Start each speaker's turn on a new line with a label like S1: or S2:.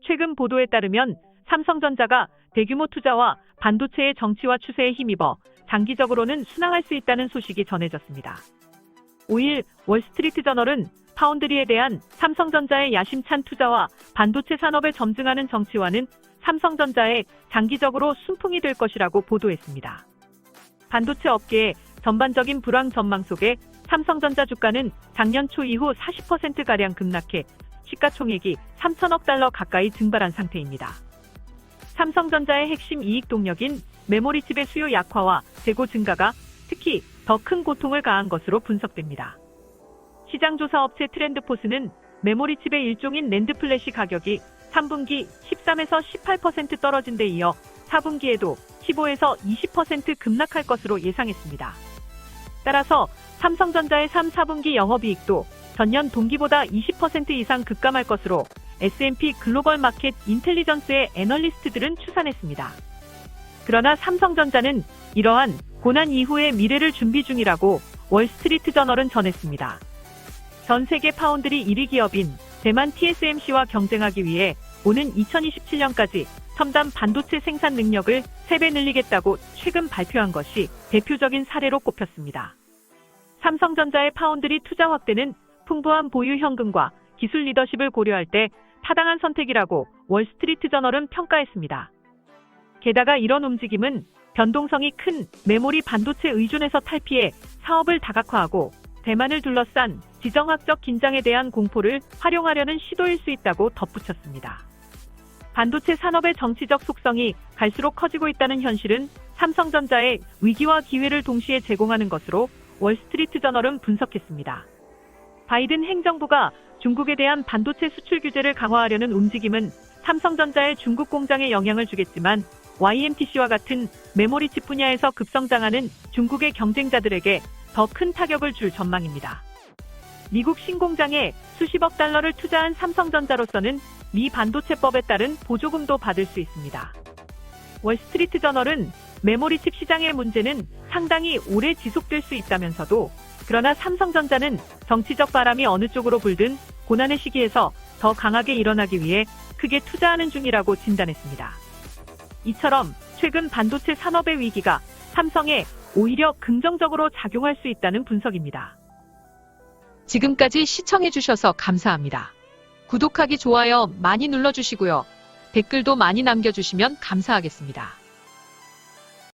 S1: 최근 보도에 따르면 삼성전자가 대규모 투자와 반도체의 정치화 추세에 힘입어 장기적으로는 순항할 수 있다는 소식이 전해졌습니다. 5일 월스트리트저널은 파운드리에 대한 삼성전자의 야심찬 투자와 반도체 산업에 점증하는 정치화는 삼성전자에 장기적으로 순풍이 될 것이라고 보도했습니다. 반도체 업계의 전반적인 불황 전망 속에 삼성전자 주가는 작년 초 이후 40%가량 급락해 시가총액이 3천억 달러 가까이 증발한 상태입니다. 삼성전자의 핵심 이익 동력인 메모리칩의 수요 약화와 재고 증가가 특히 더 큰 고통을 가한 것으로 분석됩니다. 시장조사 업체 트렌드포스는 메모리칩의 일종인 낸드 플래시 가격이 3분기 13에서 18% 떨어진 데 이어 4분기에도 15에서 20% 급락할 것으로 예상했습니다. 따라서 삼성전자의 3, 4분기 영업이익도 전년 동기보다 20% 이상 급감할 것으로 S&P 글로벌 마켓 인텔리전스의 애널리스트들은 추산했습니다. 그러나 삼성전자는 이러한 고난 이후의 미래를 준비 중이라고 월스트리트저널은 전했습니다. 전 세계 파운드리 1위 기업인 대만 TSMC와 경쟁하기 위해 오는 2027년까지 첨단 반도체 생산 능력을 3배 늘리겠다고 최근 발표한 것이 대표적인 사례로 꼽혔습니다. 삼성전자의 파운드리 투자 확대는 풍부한 보유 현금과 기술 리더십을 고려할 때 타당한 선택이라고 월스트리트저널은 평가했습니다. 게다가 이런 움직임은 변동성이 큰 메모리 반도체 의존에서 탈피해 사업을 다각화하고 대만을 둘러싼 지정학적 긴장에 대한 공포를 활용하려는 시도일 수 있다고 덧붙였습니다. 반도체 산업의 정치적 속성이 갈수록 커지고 있다는 현실은 삼성전자의 위기와 기회를 동시에 제공하는 것으로 월스트리트저널은 분석했습니다. 바이든 행정부가 중국에 대한 반도체 수출 규제를 강화하려는 움직임은 삼성전자의 중국 공장에 영향을 주겠지만 YMTC와 같은 메모리칩 분야에서 급성장하는 중국의 경쟁자들에게 더 큰 타격을 줄 전망입니다. 미국 신공장에 수십억 달러를 투자한 삼성전자로서는 미 반도체법에 따른 보조금도 받을 수 있습니다. 월스트리트저널은 메모리칩 시장의 문제는 상당히 오래 지속될 수 있다면서도 그러나 삼성전자는 정치적 바람이 어느 쪽으로 불든 고난의 시기에서 더 강하게 일어나기 위해 크게 투자하는 중이라고 진단했습니다. 이처럼 최근 반도체 산업의 위기가 삼성에 오히려 긍정적으로 작용할 수 있다는 분석입니다.
S2: 지금까지 시청해주셔서 감사합니다. 구독하기, 좋아요 많이 눌러주시고요. 댓글도 많이 남겨주시면 감사하겠습니다.